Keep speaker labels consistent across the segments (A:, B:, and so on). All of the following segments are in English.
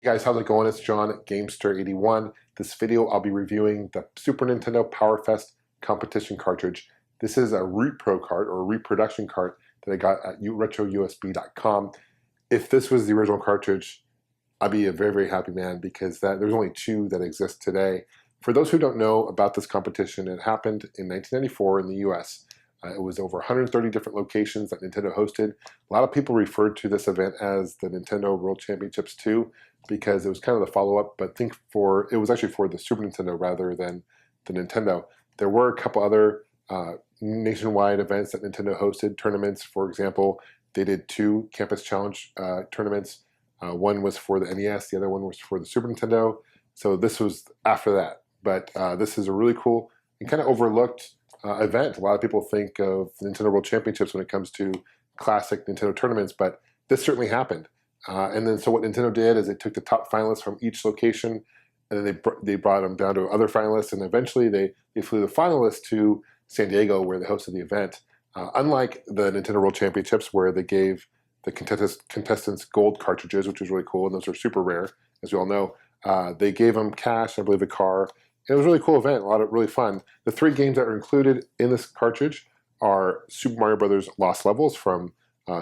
A: Hey guys, how's it going? It's John at Gamester81. This video I'll be reviewing the Super Nintendo PowerFest competition cartridge. This is a repro cart or a reproduction cart that I got at retrousb.com. If this was the original cartridge, I'd be a very happy man because there's only two that exist today. For those who don't know about this competition, it happened in 1994 in the US. It was over 130 different locations that Nintendo hosted. A lot of people referred to this event as the Nintendo World Championships 2 because it was kind of the follow-up, but it was actually for the Super Nintendo rather than the Nintendo. There were a couple other nationwide events that Nintendo hosted, tournaments. For example, they did two Campus Challenge tournaments. One was for the NES, the other one was for the Super Nintendo. So this was after that. But this is a really cool and kind of overlooked event. A lot of people think of the Nintendo World Championships when it comes to classic Nintendo tournaments, but this certainly happened. So what Nintendo did is they took the top finalists from each location, and then they brought them down to other finalists, and eventually they flew the finalists to San Diego where they hosted the event. Unlike the Nintendo World Championships where they gave the contestants gold cartridges, which was really cool, and those are super rare, as we all know, they gave them cash, I believe a car. It was a really cool event, a lot of really fun. The three games that are included in this cartridge are Super Mario Bros. Lost Levels from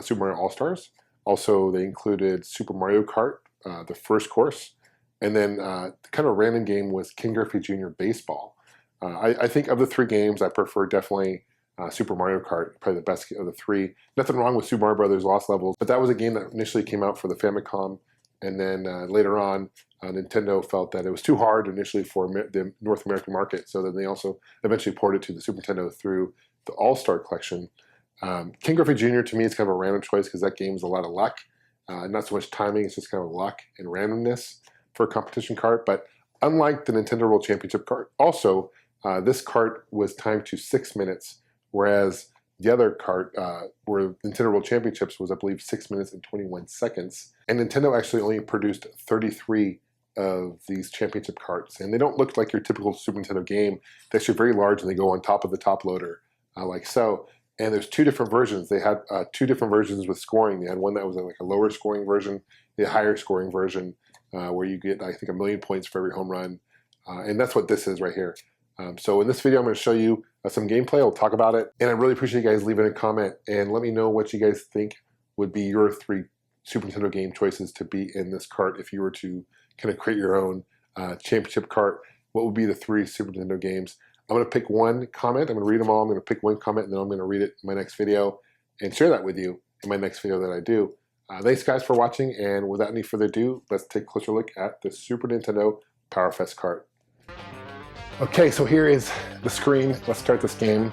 A: Super Mario All-Stars. Also, they included Super Mario Kart, the first course. And then kind of a random game was King Griffey Jr. Baseball. I think of the three games, I prefer definitely Super Mario Kart, probably the best of the three. Nothing wrong with Super Mario Bros. Lost Levels, but that was a game that initially came out for the Famicom. And then later on, Nintendo felt that it was too hard initially for the North American market, so then they also eventually ported to the Super Nintendo through the All-Star Collection. King Griffey Jr. to me is kind of a random choice because that game is a lot of luck, not so much timing, it's just kind of luck and randomness for a competition cart. But unlike the Nintendo World Championship cart, also this cart was timed to 6 minutes, whereas the other cart, where Nintendo World Championships was, I believe, 6 minutes and 21 seconds. And Nintendo actually only produced 33 of these championship carts. And they don't look like your typical Super Nintendo game. They're actually very large and they go on top of the top loader, like so. And there's two different versions. They had two different versions with scoring. They had one that was like a lower scoring version, the higher scoring version, where you get, I think, 1,000,000 points for every home run. And that's what this is right here. So in this video, I'm going to show you some gameplay. I'll talk about it. And I really appreciate you guys leaving a comment and let me know what you guys think would be your three Super Nintendo game choices to be in this cart if you were to kind of create your own championship cart. What would be the three Super Nintendo games? I'm going to pick one comment. I'm going to read them all. I'm going to pick one comment, and then I'm going to read it in my next video and share that with you in my next video that I do. Thanks, guys, for watching. And without any further ado, let's take a closer look at the Super Nintendo PowerFest cart. Okay, so here is the screen. Let's start this game.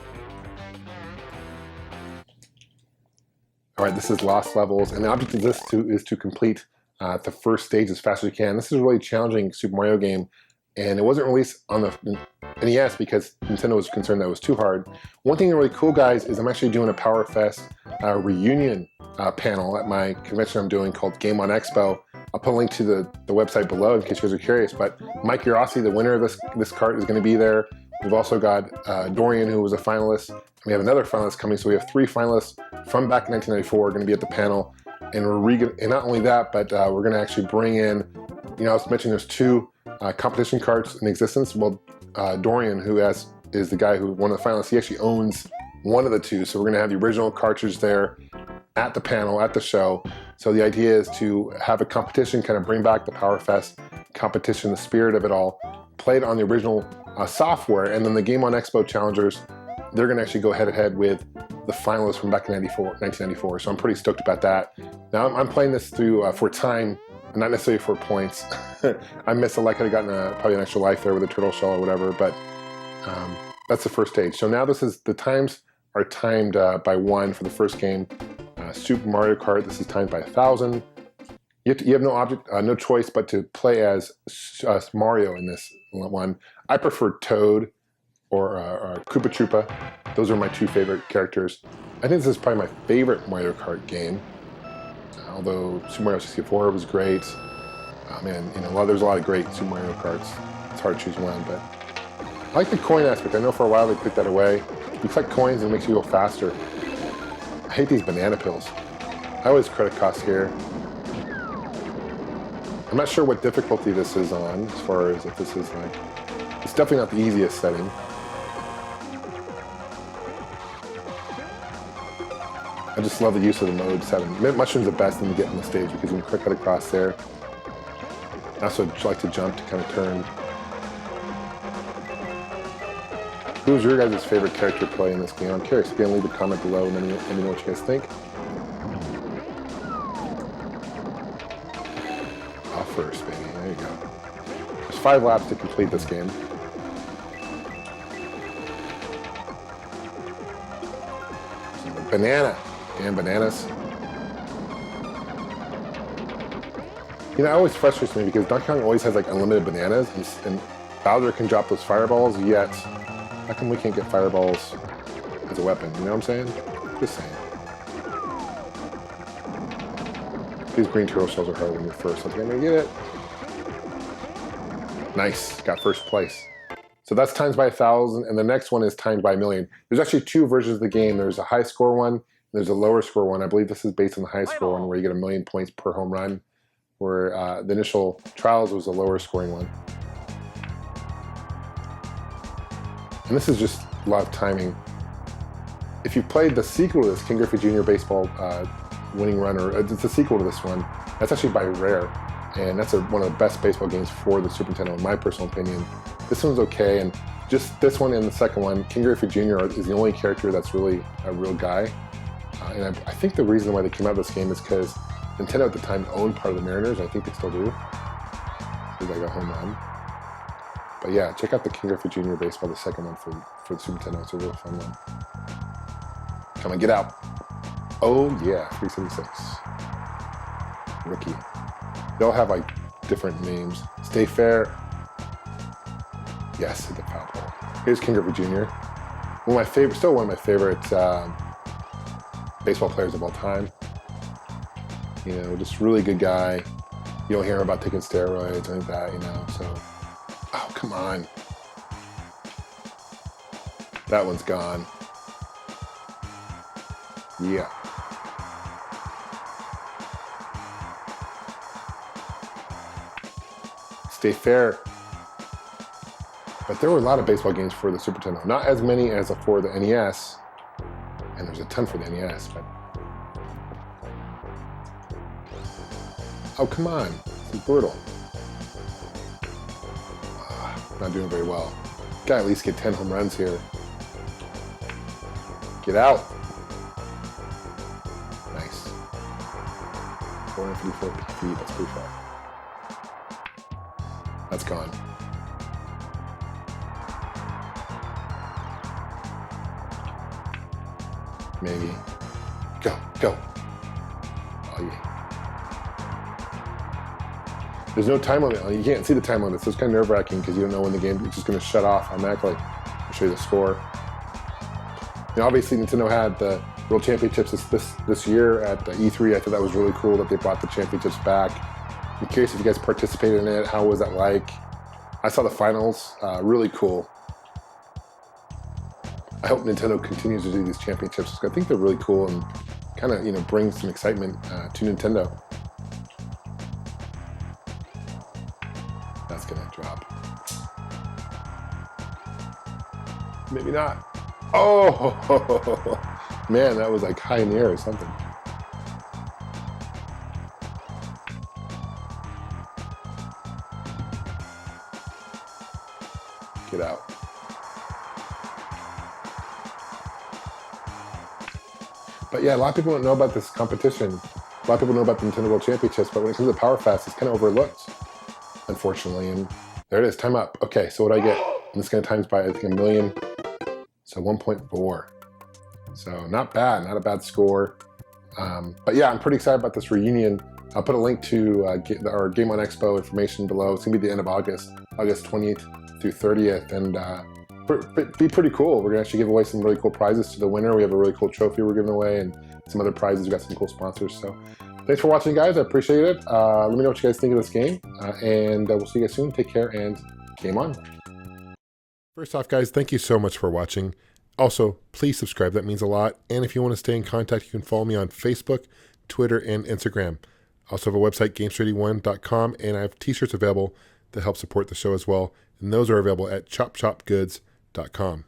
A: All right, this is Lost Levels, and the object of this is to complete the first stage as fast as you can. This is a really challenging Super Mario game, and it wasn't released on the NES because Nintendo was concerned that it was too hard. One thing that's really cool, guys, is I'm actually doing a PowerFest reunion panel at my convention I'm doing called Game On Expo. I'll put a link to the website below in case you guys are curious, but Mike Urossi, the winner of this cart, is going to be there. We've also got Dorian, who was a finalist, and we have another finalist coming, so we have three finalists from back in 1994 going to be at the panel. And and not only that, but we're going to actually bring in, I was mentioning there's two competition carts in existence. Well, Dorian, who is the guy who won the finalists, he actually owns one of the two. So we're going to have the original cartridge there at the panel, at the show. So the idea is to have a competition, kind of bring back the PowerFest competition, the spirit of it all, play it on the original software, and then the Game On Expo challengers, they're going to actually go head-to-head with the finalists from back in 1994. So I'm pretty stoked about that. Now I'm playing this through for time, not necessarily for points. I missed I could have gotten probably an extra life there with a turtle shell or whatever, but that's the first stage. So now the times are timed by 1 for the first game. Super Mario Kart, this is timed by 1,000. You have no choice but to play as Mario in this one. I prefer Toad or Koopa Troopa. Those are my two favorite characters. I think this is probably my favorite Mario Kart game. Although Super Mario 64 was great. Man, there's a lot of great Super Mario Karts. It's hard to choose one, but I like the coin aspect. I know for a while they took that away. You collect coins and it makes you go faster. I hate these banana pills. I always credit costs here. I'm not sure what difficulty this is on, as far as if this is like, it's definitely not the easiest setting. I just love the use of the mode 7. Mushroom's the best thing to get on the stage because you can quick cut across there. I also like to jump to kind of turn. Who's your guys' favorite character to play in this game? I'm curious. Again, leave a comment below and let me know what you guys think. Off first, baby. There you go. There's 5 laps to complete this game. Banana. Damn bananas. You know, it always frustrates me because Donkey Kong always has like unlimited bananas, and Bowser can drop those fireballs, yet how come we can't get fireballs as a weapon? You know what I'm saying? Just saying. These green turtle shells are hard when you're first. I think I'm gonna get it. Nice, got first place. So that's times by 1,000, and the next one is times by 1,000,000. There's actually 2 versions of the game. There's a high score one, and there's a lower score one. I believe this is based on the high score one, where you get 1,000,000 points per home run, where the initial Trials was a lower scoring one. And this is just a lot of timing. If you've played the sequel to this, King Griffey Jr. Baseball Winning Run, or it's a sequel to this one, that's actually by Rare, and that's one of the best baseball games for the Super Nintendo, in my personal opinion. This one's okay, and just this one and the second one, King Griffey Jr. is the only character that's really a real guy. And I think the reason why they came out with this game is because Nintendo at the time owned part of the Mariners. I think they still do. It's like a home run. But yeah, check out the King Griffey Jr. Baseball, the second one for the Super Nintendo. It's a real fun one. Come on, get out. Oh yeah, 376. Rookie. They all have like different names. Stay fair. Yes, hit the foul pole. Here's King Griffey Jr. Still one of my favorite baseball players of all time. You know, just really good guy. You don't hear about taking steroids or anything like that, you know, so. Oh, come on. That one's gone. Yeah. Stay fair. But there were a lot of baseball games for the Super Nintendo. Not as many as for the NES. And there's a ton for the NES, but... Oh, come on. It's brutal. Not doing very well. Gotta at least get 10 home runs here. Get out. Nice. 454 feet, that's pretty far. That's gone. Maybe. Go, go. Oh, yeah. There's no time limit. You can't see the time limit, so it's kind of nerve-wracking because you don't know when the game is just going to shut off automatically. I'll show you the score. Now, obviously, Nintendo had the World Championships this year at E3. I thought that was really cool that they brought the championships back. I'm curious if you guys participated in it. How was that like? I saw the finals. Really cool. I hope Nintendo continues to do these championships. I think they're really cool and kind of, you know, bring some excitement to Nintendo. That's gonna drop. Maybe not. Oh, man, that was like high in the air or something. Get out. But yeah, a lot of people don't know about this competition. A lot of people know about the Nintendo World Championships, but when it comes to PowerFest, it's kind of overlooked, unfortunately. And there it is, time up. Okay, so what do I get? And this kind of times by, I think, 1,000,000. So 1.4. So not bad, not a bad score. But yeah, I'm pretty excited about this reunion. I'll put a link to our Game On Expo information below. It's gonna be the end of August 20th through 30th. And be pretty cool. We're gonna actually give away some really cool prizes to the winner. We have a really cool trophy we're giving away and some other prizes. We've got some cool sponsors. So thanks for watching, guys. I appreciate it. Let me know what you guys think of this game. And we'll see you guys soon. Take care and game on. First off, guys, thank you so much for watching. Also, please subscribe. That means a lot. And if you want to stay in contact, you can follow me on Facebook, Twitter, and Instagram. I also have a website, Gamester81.com, and I have t-shirts available that help support the show as well. And those are available at chopshopgoods.com.